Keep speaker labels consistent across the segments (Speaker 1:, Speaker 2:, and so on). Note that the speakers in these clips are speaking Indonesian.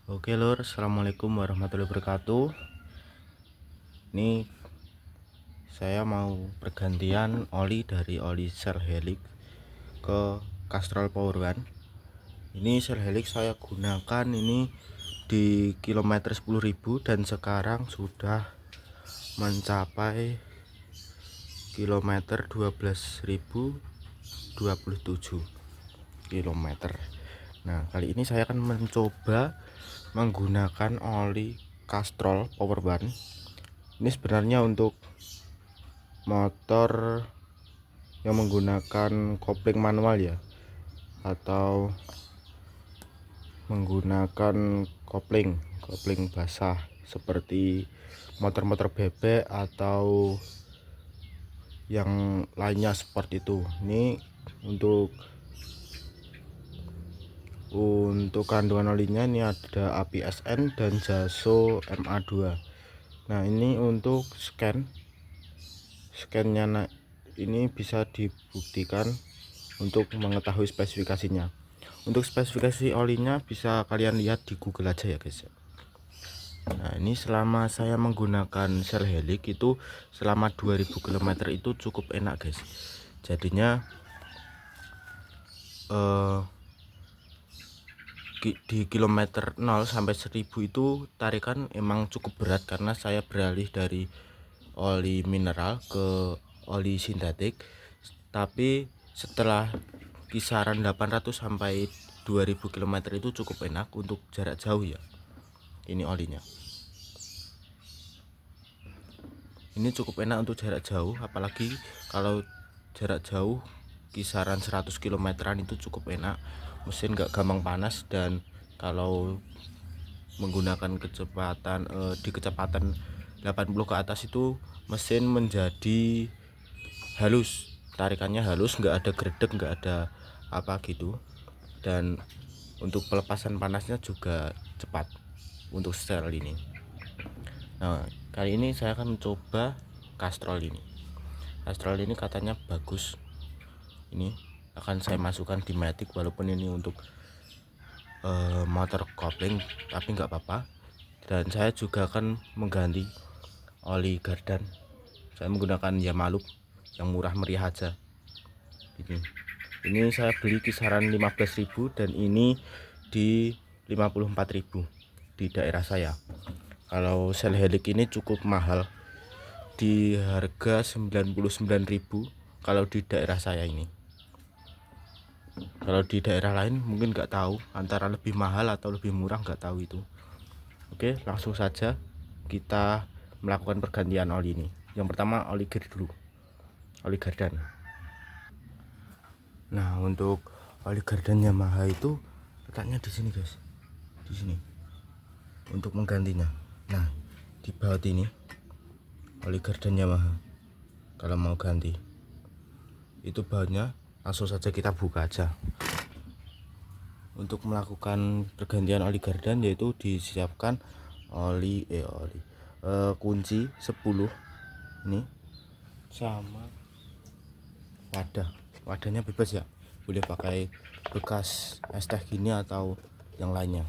Speaker 1: Oke lur, assalamualaikum warahmatullahi wabarakatuh. Ini saya mau pergantian oli dari oli Shell Helix ke Castrol Power One. Ini Shell Helix saya gunakan ini di kilometer 10.000 dan sekarang sudah mencapai kilometer 12.027 kilometer. Nah, kali ini saya akan mencoba menggunakan oli Castrol Power One. Ini sebenarnya untuk motor yang menggunakan kopling manual ya, atau menggunakan kopling basah seperti motor-motor bebek atau yang lainnya seperti itu. Ini untuk kandungan olinya ini ada APSN dan Jaso MA2. Nah, ini untuk scannya ini bisa dibuktikan untuk mengetahui spesifikasinya. Untuk spesifikasi olinya bisa kalian lihat di Google aja ya guys. Nah, ini selama saya menggunakan Shell Helix itu selama 2000 km itu cukup enak guys. Jadinya di kilometer 0 sampai 1000 itu tarikan emang cukup berat karena saya beralih dari oli mineral ke oli sintetik. Tapi setelah kisaran 800 sampai 2000 km itu cukup enak untuk jarak jauh ya. Ini olinya. Ini cukup enak untuk jarak jauh, apalagi kalau jarak jauh kisaran 100 kilometeran itu cukup enak. Mesin gak gampang panas, dan kalau menggunakan kecepatan di kecepatan 80 ke atas itu mesin menjadi halus, tarikannya halus, nggak ada gredeg, nggak ada apa gitu. Dan untuk pelepasan panasnya juga cepat untuk Shell ini. Nah, kali ini saya akan mencoba Castrol ini. Castrol ini katanya bagus. Ini akan saya masukkan di Matic, walaupun ini untuk motor kopling, tapi nggak apa-apa. Dan saya juga akan mengganti oli gardan. Saya menggunakan Yamaluk yang murah meriah aja. Ini saya beli kisaran 15.000 dan ini di 54.000 di daerah saya. Kalau Shell Helix ini cukup mahal, di harga 99.000 kalau di daerah saya ini. Kalau di daerah lain mungkin nggak tahu, antara lebih mahal atau lebih murah, nggak tahu itu. Oke, langsung saja kita melakukan pergantian oli ini. Yang pertama oli gear dulu, oli gardan. Nah, untuk oli gardan Yamaha itu letaknya di sini guys, di sini untuk menggantinya. Nah, di baut ini oli gardan Yamaha. Kalau mau ganti itu bautnya langsung saja kita buka aja. Untuk melakukan pergantian oli gardan yaitu disiapkan kunci 10 ini sama wadahnya bebas ya, boleh pakai bekas es teh gini atau yang lainnya.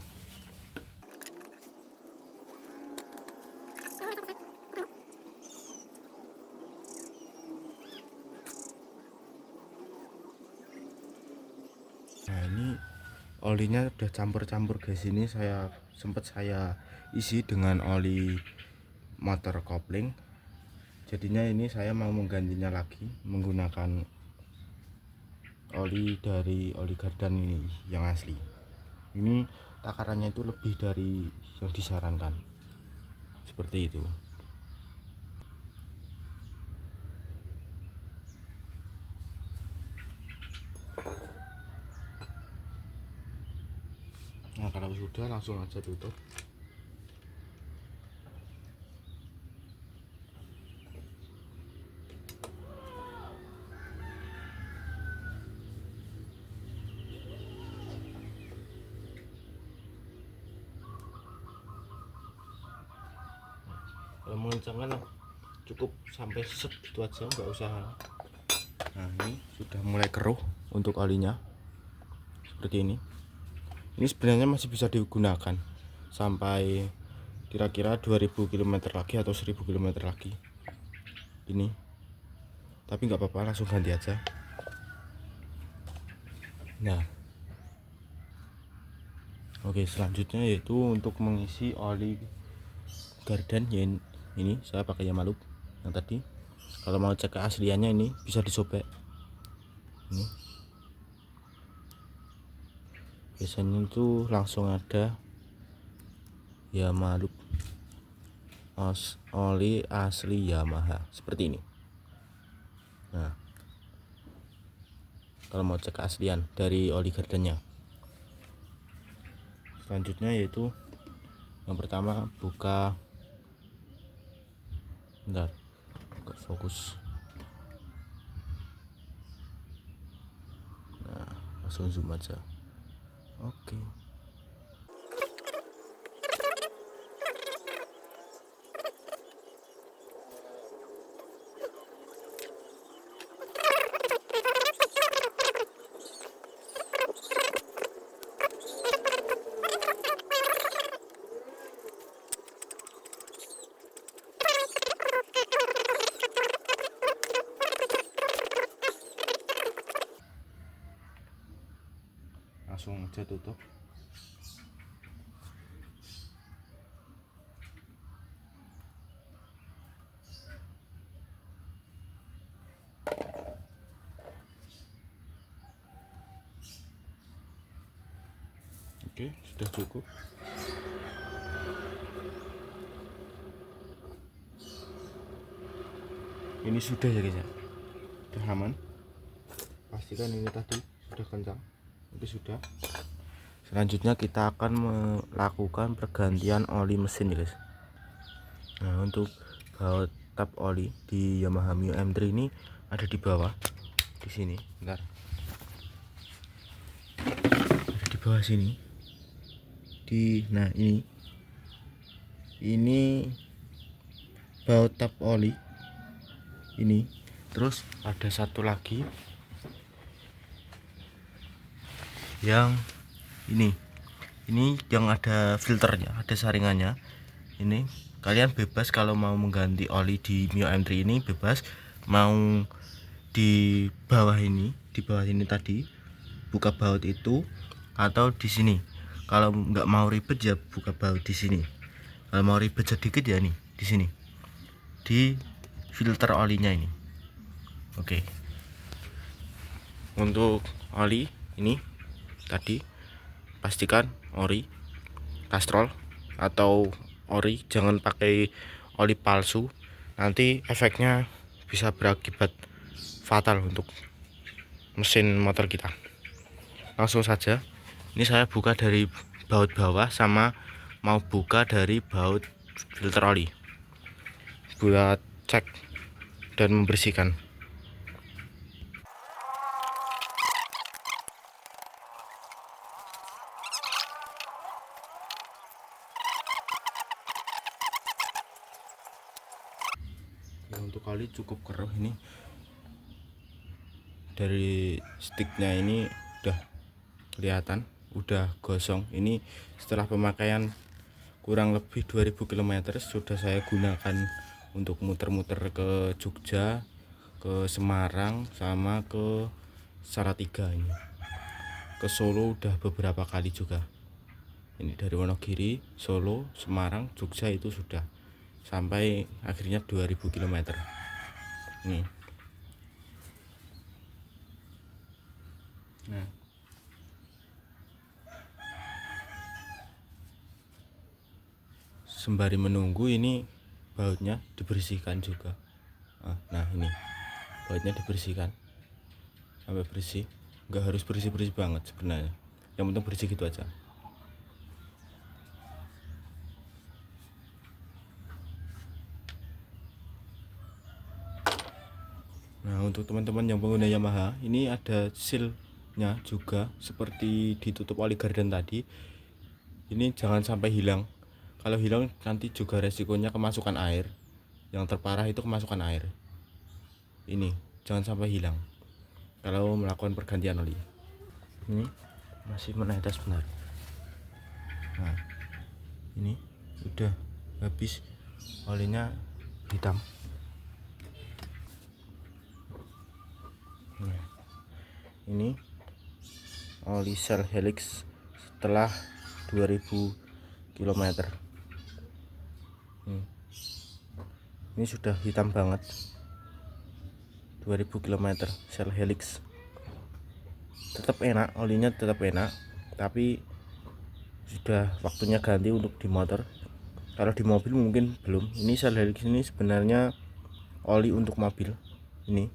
Speaker 1: Nah, ini olinya udah campur-campur guys. Ini sempat saya isi dengan oli motor kopling. Jadinya ini saya mau menggantinya lagi menggunakan oli dari oli gardan ini yang asli. Ini takarannya itu lebih dari yang disarankan, seperti itu. Nah, kalau sudah langsung aja tutup. Kalau mengencangkan cukup sampai set itu aja, nggak usah. Nah, ini sudah mulai keruh untuk olinya seperti ini. Ini sebenarnya masih bisa digunakan, sampai kira-kira 2000 km lagi atau 1000 km lagi ini, tapi nggak apa-apa, langsung ganti aja. Nah, oke, selanjutnya yaitu untuk mengisi oli gardan ya. Ini saya pakai Yamaluk yang tadi. Kalau mau cek keasliannya ini bisa disobek ini, biasanya itu langsung ada Yamaluk oli asli Yamaha seperti ini. Nah, kalau mau cek keaslian dari oli gardannya, selanjutnya yaitu yang pertama buka, bentar, nggak fokus. Nah, langsung zoom aja. Oke. Langsung aja tutup. Oke, sudah cukup. Ini sudah ya guys ya, sudah aman. Pastikan ini tadi sudah kencang, itu sudah. Selanjutnya kita akan melakukan pergantian oli mesin ya guys. Nah, untuk baut tap oli di Yamaha Mio M3 ini ada di bawah, di sini. Bentar, ada di bawah sini. Nah ini baut tap oli ini. Terus ada satu lagi yang ini yang ada filternya, ada saringannya. Ini kalian bebas kalau mau mengganti oli di Mio M3 ini, bebas. Mau di bawah ini tadi buka baut itu, atau di sini. Kalau nggak mau ribet ya buka baut di sini. Kalau mau ribet sedikit ya nih di sini, di filter olinya ini. Oke. Untuk oli ini tadi pastikan ori Castrol atau ori, jangan pakai oli palsu, nanti efeknya bisa berakibat fatal untuk mesin motor kita. Langsung saja, ini saya buka dari baut bawah sama mau buka dari baut filter oli buat cek dan membersihkan. Nah, untuk oli cukup keruh ini, dari sticknya ini udah kelihatan udah gosong. Ini setelah pemakaian kurang lebih 2000 km sudah saya gunakan untuk muter-muter ke Jogja, ke Semarang, sama ke Salatiga. Ini ke Solo udah beberapa kali juga. Ini dari Wonogiri, Solo, Semarang, Jogja itu sudah sampai akhirnya 2000 km. Nih. Nah, sembari menunggu ini bautnya dibersihkan juga. Nah ini bautnya dibersihkan sampai bersih, nggak harus bersih-bersih banget sebenarnya, yang penting bersih gitu aja. Nah, untuk teman-teman yang pengguna Yamaha, ini ada sealnya juga seperti ditutup oli gardan tadi. Ini jangan sampai hilang. Kalau hilang nanti juga resikonya kemasukan air. Yang terparah itu kemasukan air. Ini jangan sampai hilang kalau melakukan pergantian oli. Ini masih menetes benar. Nah, Ini udah habis, olinya hitam. Nah, ini oli Shell Helix setelah 2000 km. Ini sudah hitam banget. 2000 km Shell Helix. Tetap enak, olinya tetap enak, tapi sudah waktunya ganti untuk di motor. Kalau di mobil mungkin belum. Ini Shell Helix ini sebenarnya oli untuk mobil. Ini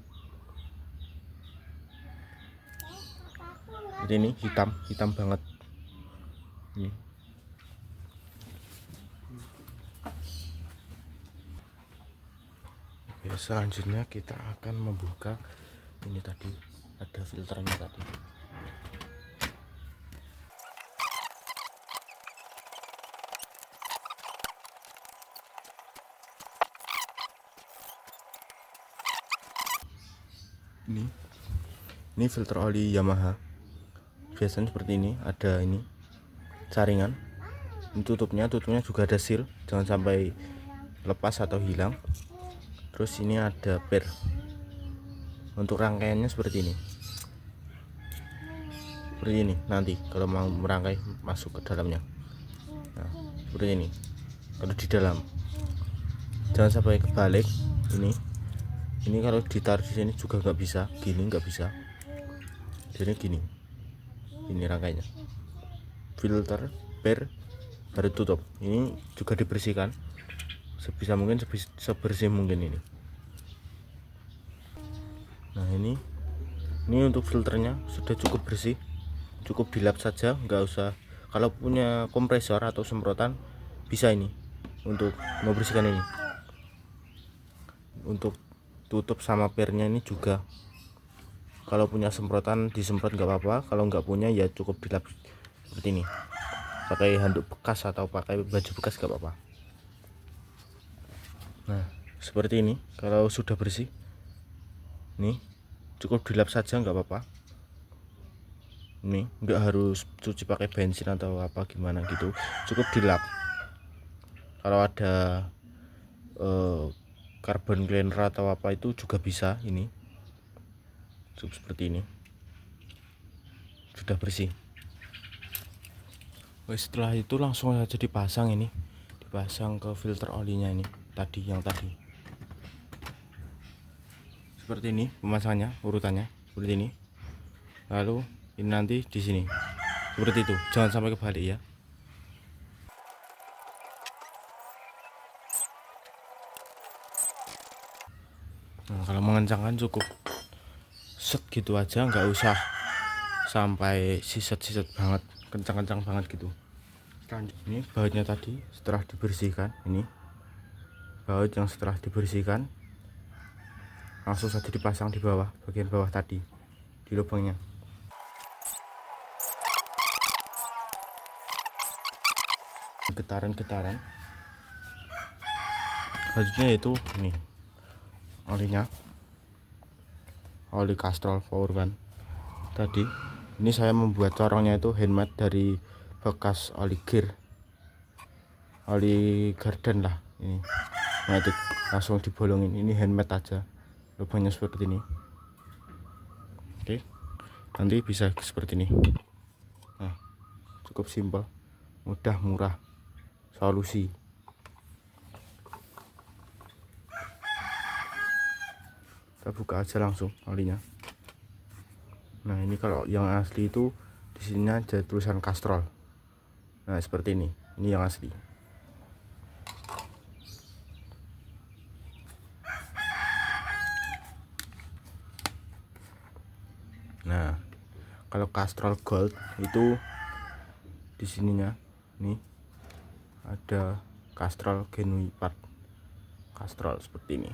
Speaker 1: jadi ini hitam banget ini. Oke, selanjutnya kita akan membuka ini. Tadi ada filternya tadi. Ini filter oli Yamaha. Biasanya seperti ini, ada ini saringan. Ini tutupnya juga ada seal, jangan sampai lepas atau hilang. Terus ini ada per. Untuk rangkaiannya seperti ini. Seperti ini nanti kalau mau merangkai masuk ke dalamnya. Nah, seperti ini. Kalau di dalam, jangan sampai kebalik. Ini kalau ditaruh di sini juga nggak bisa, gini nggak bisa. Jadi gini. Ini rangkainya. Filter, per, baru tutup. Ini juga dibersihkan sebisa mungkin, sebersih mungkin ini. Nah, ini untuk filternya sudah cukup bersih, cukup dilap saja, nggak usah. Kalau punya kompresor atau semprotan bisa ini untuk membersihkan ini. Untuk tutup sama pernya ini juga, kalau punya semprotan disemprot nggak apa-apa, kalau nggak punya ya cukup dilap seperti ini, pakai handuk bekas atau pakai baju bekas nggak apa-apa. Nah, seperti ini. Kalau sudah bersih, nih cukup dilap saja nggak apa-apa. Ini nggak harus cuci pakai bensin atau apa gimana gitu, cukup dilap. Kalau ada carbon cleaner atau apa itu juga bisa. Ini cukup seperti ini, sudah bersih. Setelah itu langsung saja dipasang. Ini dipasang ke filter olinya ini yang tadi. Seperti ini pemasangannya, urutannya seperti ini. Lalu ini nanti di sini seperti itu, jangan sampai kebalik ya. Nah, kalau mengencangkan cukup set gitu aja, nggak usah sampai siset banget, kencang-kencang banget gitu. Selanjutnya ini bautnya tadi setelah dibersihkan. Ini baut yang setelah dibersihkan langsung saja dipasang di bawah, bagian bawah tadi, di lubangnya. Getaran selanjutnya itu ini olinya, oli Castrol Power One tadi. Ini saya membuat corongnya itu handmade dari bekas oli gear, oli garden lah ini. Nah, itu langsung dibolongin, ini handmade aja, lubangnya seperti ini. Oke, nanti bisa seperti ini. Nah, cukup simpel, mudah, murah, solusi. Kita buka aja langsung olinya. Nah, ini kalau yang asli itu di sini ada tulisan Castrol. Nah, seperti ini yang asli. Nah, kalau Castrol Gold itu di sininya nih ada Castrol Genuine Part Castrol seperti ini.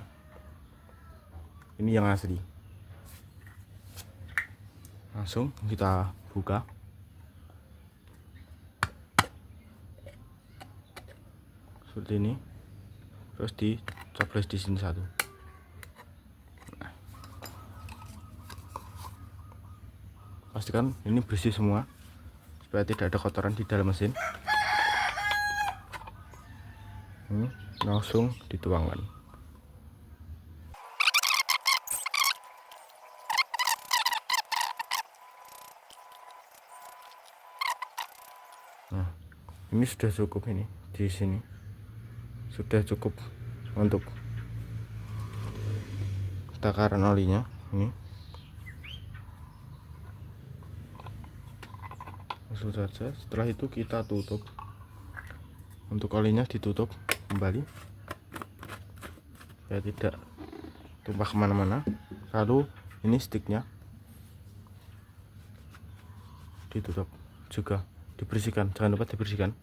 Speaker 1: Ini yang asli. Langsung kita buka. Seperti ini. Terus dicoblos di sini satu. Nah, pastikan ini bersih semua supaya tidak ada kotoran di dalam mesin. langsung dituangkan. Nah, ini sudah cukup, ini di sini sudah cukup untuk takaran olinya. Ini langsung saja. Setelah itu kita tutup. Untuk olinya ditutup kembali supaya tidak tumpah kemana-mana. Lalu ini sticknya ditutup juga, dibersihkan, jangan lupa dibersihkan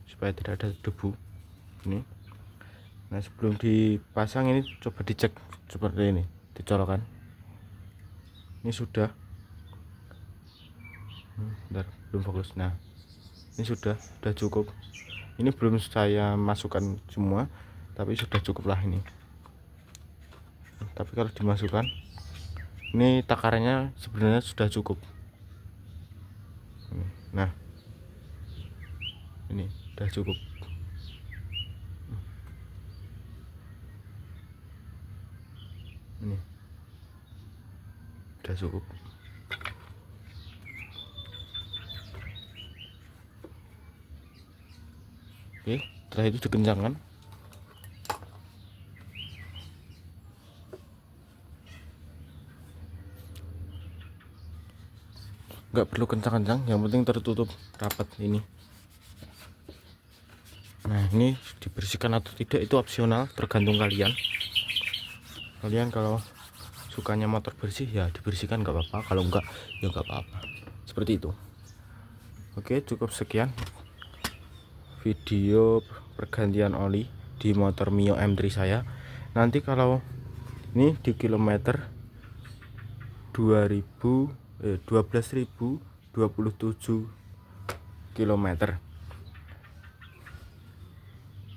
Speaker 1: supaya tidak ada debu ini. Nah, sebelum dipasang ini coba dicek seperti ini, dicolokkan. Ini sudah bentar, belum fokus. Nah, ini sudah cukup. Ini belum saya masukkan semua, tapi sudah cukup lah ini. Tapi kalau dimasukkan, ini takarannya sebenarnya sudah cukup. Nah, ini sudah cukup. Ini sudah cukup. Oke, setelah itu dikencangkan. Nggak perlu kencang-kencang, yang penting tertutup rapat ini. Nah, ini dibersihkan atau tidak itu opsional, tergantung kalian. Kalian kalau sukanya motor bersih ya dibersihkan, nggak apa-apa. Kalau enggak ya nggak apa-apa, seperti itu. Oke, cukup sekian video pergantian oli di motor Mio M3 saya. Nanti kalau ini di kilometer 12.027 kilometer.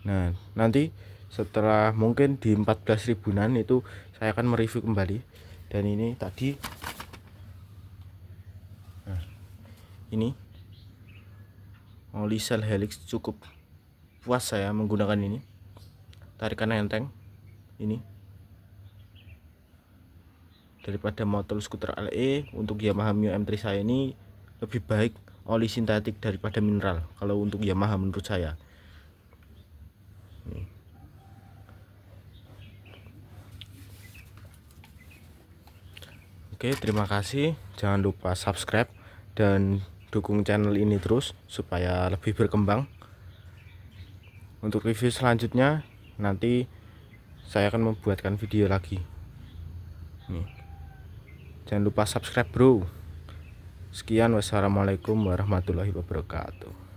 Speaker 1: Nah, nanti setelah mungkin di 14 ribuan itu saya akan mereview kembali. Dan ini tadi, nah, ini oli Shell Helix cukup puas saya menggunakan ini, tarikan enteng ini daripada motor skuter LE. Untuk Yamaha Mio M3 saya ini lebih baik oli sintetik daripada mineral kalau untuk Yamaha menurut saya. Oke, terima kasih. Jangan lupa subscribe dan dukung channel ini terus supaya lebih berkembang. Untuk review selanjutnya nanti saya akan membuatkan video lagi. Nih. Jangan lupa subscribe, bro. Sekian, wassalamualaikum warahmatullahi wabarakatuh.